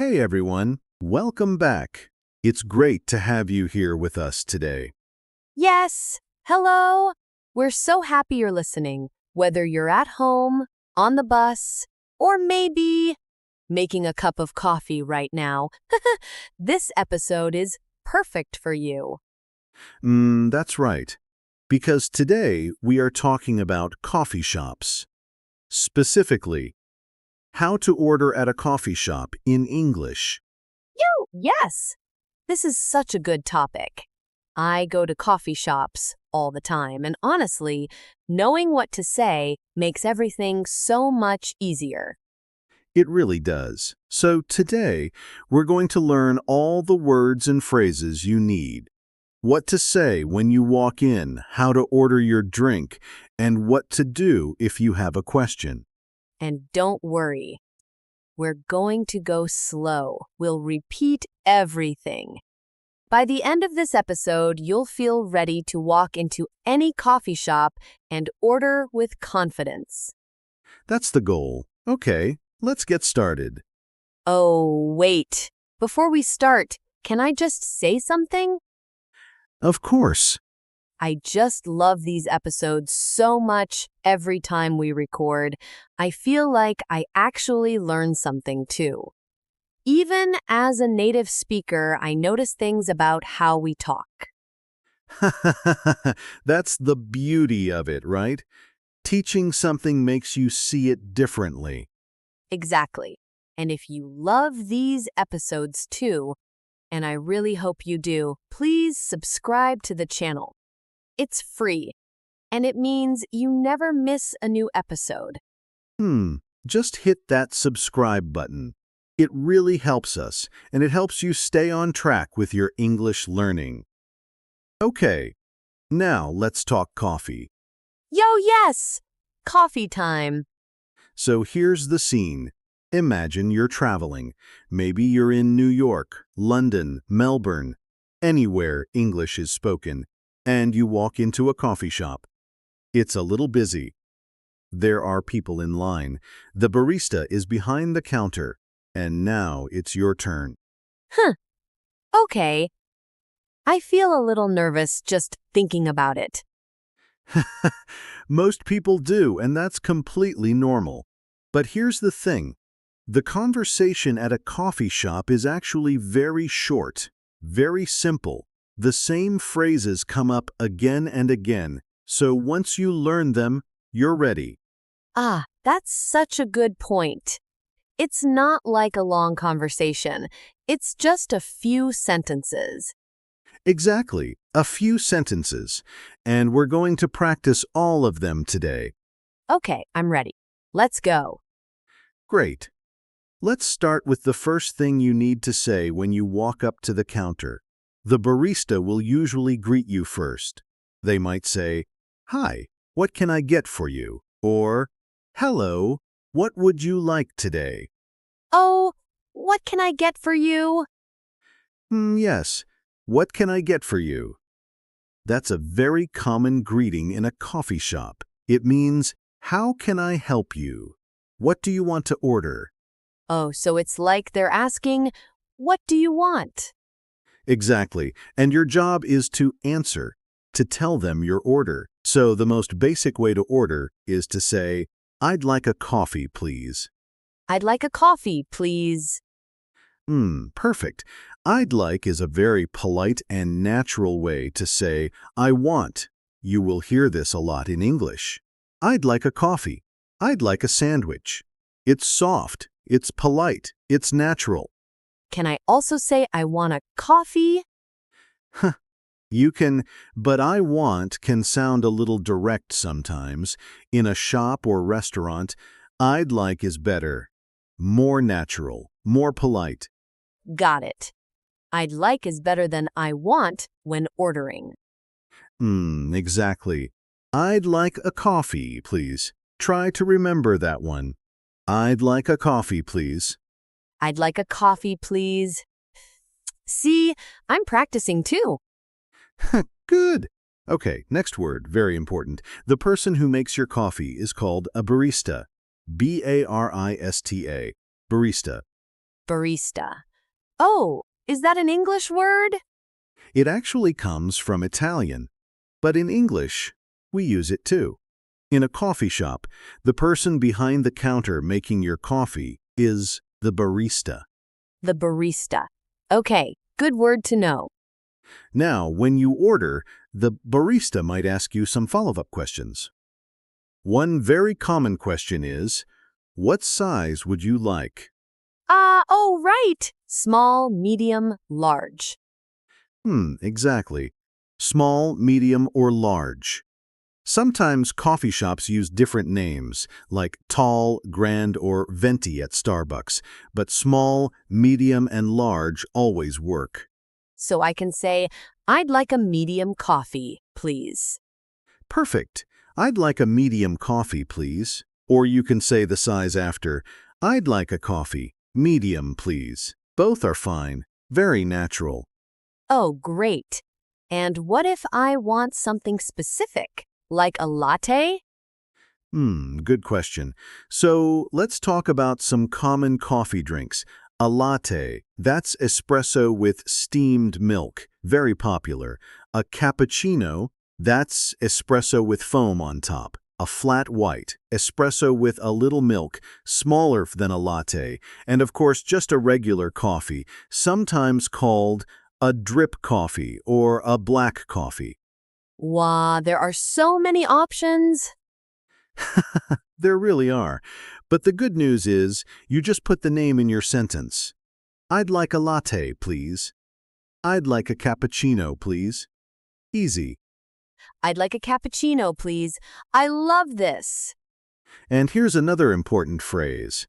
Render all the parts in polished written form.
Hey everyone, welcome back. It's great to have you here with us today. Yes, hello. We're so happy you're listening, whether you're at home, on the bus, or maybe making a cup of coffee right now. This episode is perfect for you. That's right. Because today we are talking about coffee shops. Specifically, how to order at a coffee shop in English. Yes, this is such a good topic. I go to coffee shops all the time, and honestly, knowing what to say makes everything so much easier. It really does. So today, we're going to learn all the words and phrases you need. What to say when you walk in, how to order your drink, and what to do if you have a question. And don't worry, we're going to go slow. We'll repeat everything. By the end of this episode, you'll feel ready to walk into any coffee shop and order with confidence. That's the goal. Okay, let's get started. Oh, wait. Before we start, can I just say something? Of course. I just love these episodes so much every time we record. I feel like I actually learn something too. Even as a native speaker, I notice things about how we talk. That's the beauty of it, right? Teaching something makes you see it differently. Exactly. And if you love these episodes too, and I really hope you do, please subscribe to the channel. It's free, and it means you never miss a new episode. Just hit that subscribe button. It really helps us, and it helps you stay on track with your English learning. Okay, now let's talk coffee. Yes! Coffee time. So here's the scene. Imagine you're traveling. Maybe you're in New York, London, Melbourne, anywhere English is spoken, and you walk into a coffee shop. It's a little busy. There are people in line. The barista is behind the counter, and now it's your turn. Okay. I feel a little nervous just thinking about it. Most people do, and that's completely normal. But here's the thing. The conversation at a coffee shop is actually very short, very simple. The same phrases come up again and again, so once you learn them, you're ready. Ah, that's such a good point. It's not like a long conversation. It's just a few sentences. Exactly, a few sentences, and we're going to practice all of them today. Okay, I'm ready. Let's go. Great. Let's start with the first thing you need to say when you walk up to the counter. The barista will usually greet you first. They might say, "Hi, what can I get for you?" Or, "Hello, what would you like today?" Oh, what can I get for you? Yes, what can I get for you? That's a very common greeting in a coffee shop. It means, how can I help you? What do you want to order? Oh, so it's like they're asking, what do you want? Exactly, and your job is to answer, to tell them your order. So the most basic way to order is to say, "I'd like a coffee, please." I'd like a coffee, please. Perfect. "I'd like" is a very polite and natural way to say, "I want." You will hear this a lot in English. "I'd like a coffee." "I'd like a sandwich." It's soft, it's polite, it's natural. Can I also say I want a coffee? You can, but "I want" can sound a little direct sometimes. In a shop or restaurant, "I'd like" is better, more natural, more polite. Got it. I'd like is better than I want when ordering. Exactly. "I'd like a coffee, please." Try to remember that one. "I'd like a coffee, please." I'd like a coffee, please. See, I'm practicing too. Good. Okay, next word, very important. The person who makes your coffee is called a barista. B-A-R-I-S-T-A. Barista. Barista. Oh, is that an English word? It actually comes from Italian, but in English, we use it too. In a coffee shop, the person behind the counter making your coffee is the barista. The barista. Okay, good word to know. Now, when you order, the barista might ask you some follow-up questions. One very common question is, what size would you like? Oh, right. Small, medium, large. Exactly. Small, medium, or large. Sometimes coffee shops use different names, like tall, grand, or venti at Starbucks, but small, medium, and large always work. So I can say, I'd like a medium coffee, please. Perfect. I'd like a medium coffee, please. Or you can say the size after, I'd like a coffee, medium, please. Both are fine. Very natural. Oh, great. And what if I want something specific, like a latte? Good question. So let's talk about some common coffee drinks. A latte, that's espresso with steamed milk, very popular. A cappuccino, that's espresso with foam on top. A flat white, espresso with a little milk, smaller than a latte. And of course, just a regular coffee, sometimes called a drip coffee or a black coffee. Wow, there are so many options. There really are. But the good news is, you just put the name in your sentence. I'd like a latte, please. I'd like a cappuccino, please. Easy. I'd like a cappuccino, please. I love this. And here's another important phrase.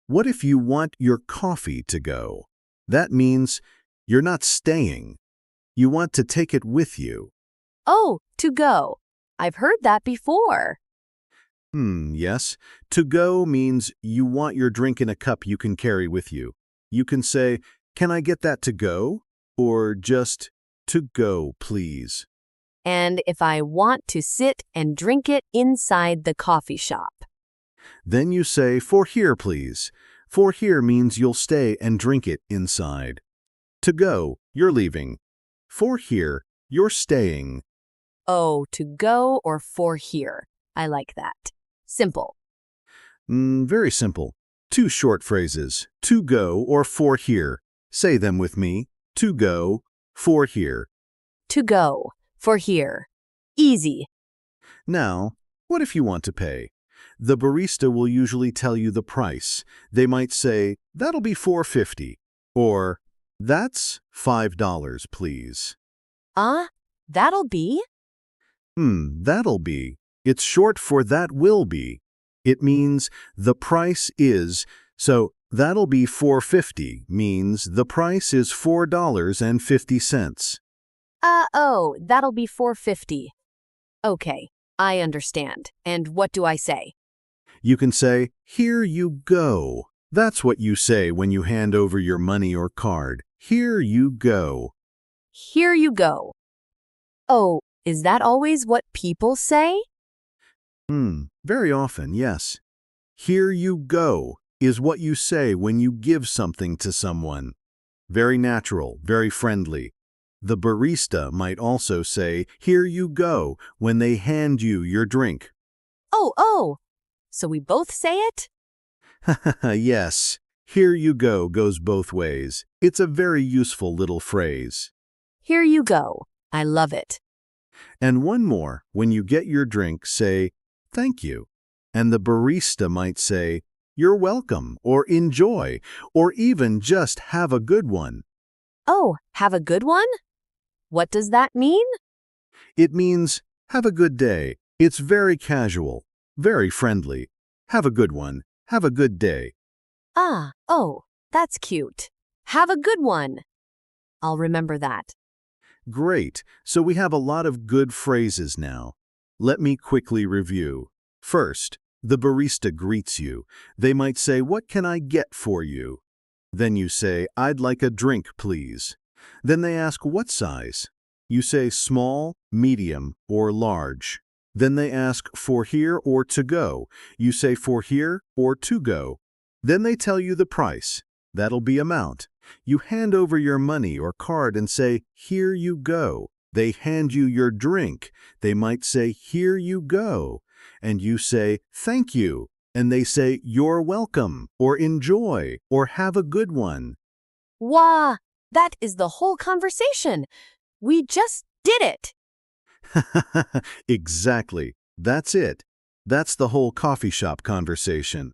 What if you want your coffee to go? That means you're not staying. You want to take it with you. Oh, to go. I've heard that before. Yes. To go means you want your drink in a cup you can carry with you. You can say, "Can I get that to go?" Or just, "To go, please." And if I want to sit and drink it inside the coffee shop. Then you say, "For here, please." For here means you'll stay and drink it inside. To go, you're leaving. For here, you're staying. Oh, to go or for here. I like that. Simple. Very simple. Two short phrases, to go or for here. Say them with me. To go, for here. To go, for here. Easy. Now, what if you want to pay? The barista will usually tell you the price. They might say, "That'll be $4.50." Or, "That's $5, please." That'll be? That'll be. It's short for that will be. It means the price is, so that'll be $4.50 means the price is $4.50. That'll be $4.50. Okay, I understand. And what do I say? You can say, "Here you go." That's what you say when you hand over your money or card. Here you go. Here you go. Oh, is that always what people say? Very often, yes. Here you go is what you say when you give something to someone. Very natural, very friendly. The barista might also say, "Here you go," when they hand you your drink. Oh, so we both say it? Yes, "Here you go" goes both ways. It's a very useful little phrase. Here you go. I love it. And one more, when you get your drink, say, "Thank you." And the barista might say, "You're welcome," or "Enjoy," or even just "Have a good one." Oh, have a good one? What does that mean? It means, "Have a good day." It's very casual, very friendly. Have a good one. Have a good day. That's cute. Have a good one. I'll remember that. Great. So we have a lot of good phrases now. Let me quickly review. First, the barista greets you. They might say, "What can I get for you?" Then you say, "I'd like a drink, please." Then they ask, "What size?" You say small, medium, or large. Then they ask, "For here or to go?" You say for here or to go. Then they tell you the price. That'll be amount. You hand over your money or card and say, "Here you go." They hand you your drink. They might say, "Here you go." And you say, "Thank you." And they say, "You're welcome," or "Enjoy," or "Have a good one." Wow, that is the whole conversation. We just did it. Exactly. That's it. That's the whole coffee shop conversation.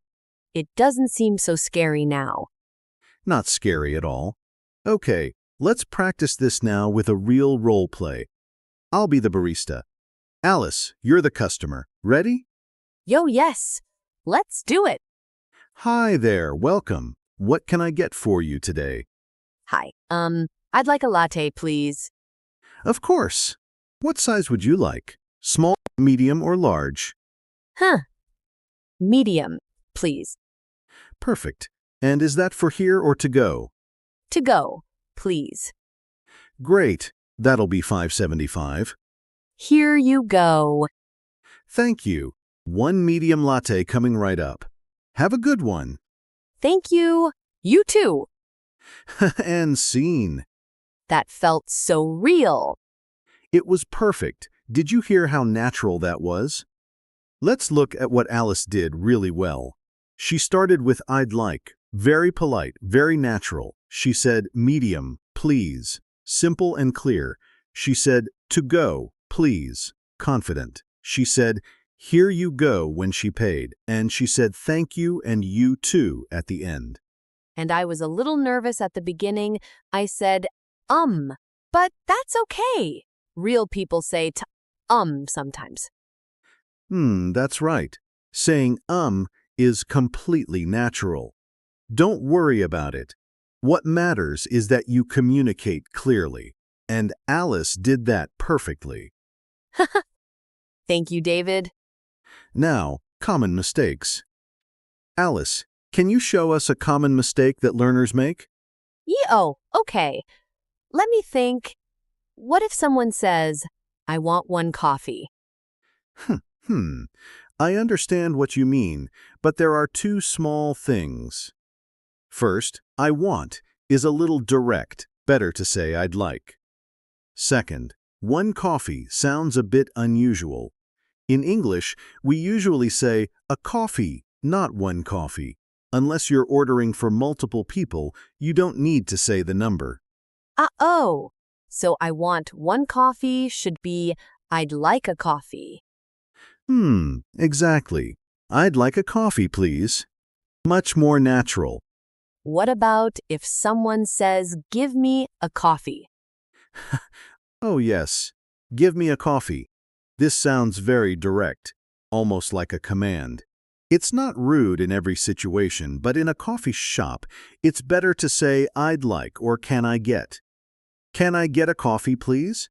It doesn't seem so scary now. Not scary at all. Okay, let's practice this now with a real role play. I'll be the barista. Alice, you're the customer. Ready? Yo, yes. Let's do it. Hi there, welcome. What can I get for you today? Hi. I'd like a latte, please. Of course. What size would you like? Small, medium, or large? Huh. Medium, please. Perfect. And is that for here or to go? To go, please. Great. That'll be $5.75. Here you go. Thank you. One medium latte coming right up. Have a good one. Thank you. You too. And scene. That felt so real. It was perfect. Did you hear how natural that was? Let's look at what Alice did really well. She started with "I'd like." Very polite, very natural. She said, "Medium, please." Simple and clear. She said, "To go, please." Confident. She said, "Here you go" when she paid. And she said, "Thank you" and "you too" at the end. And I was a little nervous at the beginning. I said, but that's okay. Real people say sometimes. That's right. Saying is completely natural. Don't worry about it. What matters is that you communicate clearly. And Alice did that perfectly. Thank you, David. Now, common mistakes. Alice, can you show us a common mistake that learners make? Okay. Let me think. What if someone says, "I want one coffee"? I understand what you mean, but there are two small things. First, "I want" is a little direct. Better to say "I'd like." Second, "one coffee" sounds a bit unusual. In English, we usually say "a coffee," not "one coffee." Unless you're ordering for multiple people, you don't need to say the number. So "I want one coffee" should be "I'd like a coffee." Exactly. "I'd like a coffee, please." Much more natural. What about if someone says, "Give me a coffee"? Oh yes, "give me a coffee." This sounds very direct, almost like a command. It's not rude in every situation, but in a coffee shop, it's better to say "I'd like" or "Can I get?" "Can I get a coffee, please?"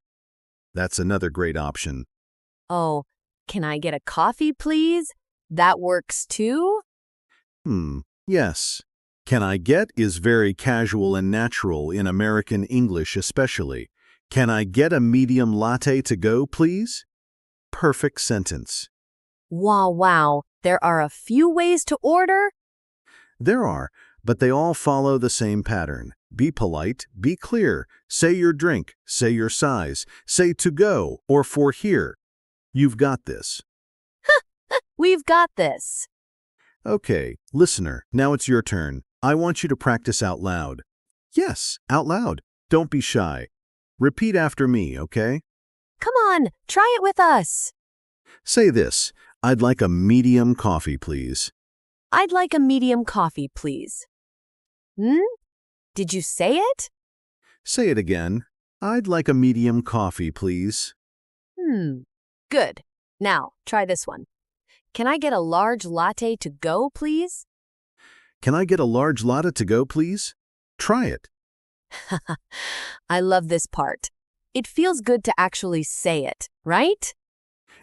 That's another great option. Oh, "Can I get a coffee, please?" That works too? Yes. "Can I get" is very casual and natural in American English especially. "Can I get a medium latte to go, please?" Perfect sentence. Wow. There are a few ways to order? There are, but they all follow the same pattern. Be polite, be clear, say your drink, say your size, say "to go" or "for here." You've got this. We've got this. Okay, listener, now it's your turn. I want you to practice out loud. Yes, out loud. Don't be shy. Repeat after me, okay? Come on, try it with us. Say this: "I'd like a medium coffee, please." I'd like a medium coffee, please. Did you say it? Say it again. "I'd like a medium coffee, please." Good. Now, try this one. Can I get a large latte to go, please? "Can I get a large latte to go, please?" Try it. I love this part. It feels good to actually say it, right?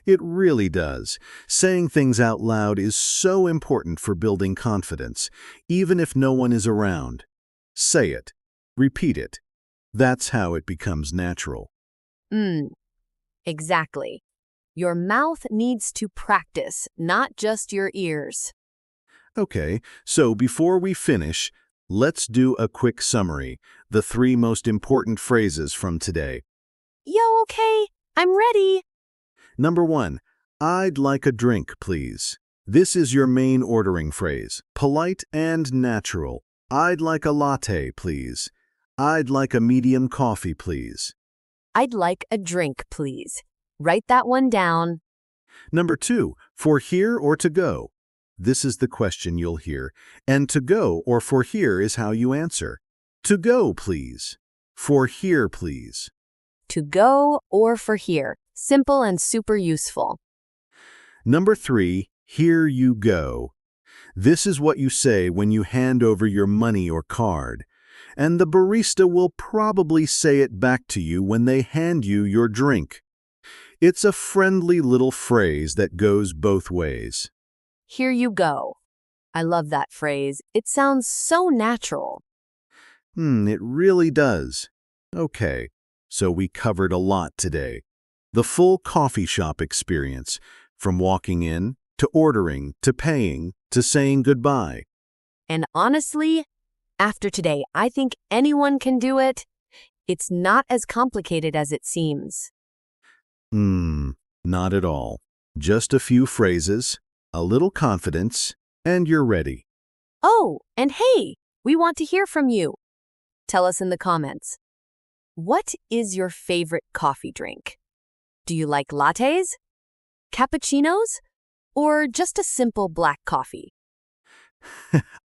It really does. Saying things out loud is so important for building confidence, even if no one is around. Say it. Repeat it. That's how it becomes natural. Exactly. Your mouth needs to practice, not just your ears. Okay, so before we finish, Let's do a quick summary, the 3 most important phrases from today. Yo, okay, I'm ready. Number 1, I'd like a drink, please. This is your main ordering phrase, polite and natural. I'd like a latte, please. I'd like a medium coffee, please. I'd like a drink, please. Write that one down. Number 2, for here or to go. This is the question you'll hear, and to go or for here is how you answer. To go, please. For here, please. To go or for here. Simple and super useful. Number 3, here you go. This is what you say when you hand over your money or card, and the barista will probably say it back to you when they hand you your drink. It's a friendly little phrase that goes both ways. Here you go. I love that phrase. It sounds so natural. It really does. Okay, so we covered a lot today. The full coffee shop experience, from walking in, to ordering, to paying, to saying goodbye. And honestly, after today, I think anyone can do it. It's not as complicated as it seems. Not at all. Just a few phrases, a little confidence, and you're ready. Oh, and hey, we want to hear from you. Tell us in the comments. What is your favorite coffee drink? Do you like lattes, cappuccinos, or just a simple black coffee?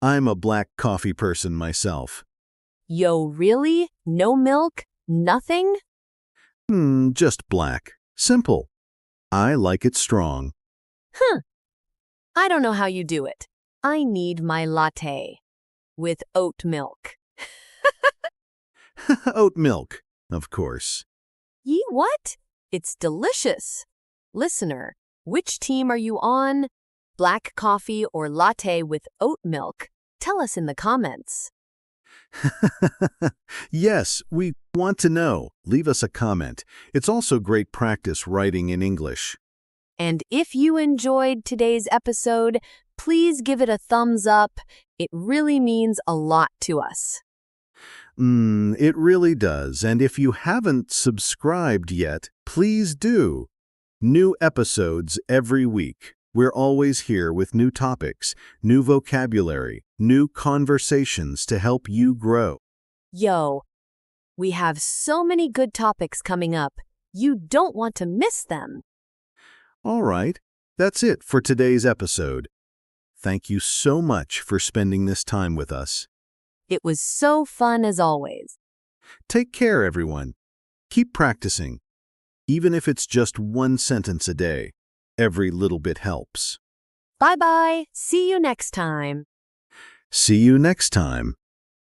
I'm a black coffee person myself. Yo, really? No milk? Nothing? Just black. Simple. I like it strong. I don't know how you do it. I need my latte with oat milk. Oat milk, of course. Ye what? It's delicious. Listener, which team are you on? Black coffee or latte with oat milk? Tell us in the comments. Yes, we want to know. Leave us a comment. It's also great practice writing in English. And if you enjoyed today's episode, please give it a thumbs up. It really means a lot to us. It really does. And if you haven't subscribed yet, please do. New episodes every week. We're always here with new topics, new vocabulary, new conversations to help you grow. Yo, we have so many good topics coming up. You don't want to miss them. All right, that's it for today's episode. Thank you so much for spending this time with us. It was so fun as always. Take care, everyone. Keep practicing. Even if it's just one sentence a day, every little bit helps. Bye-bye. See you next time. See you next time.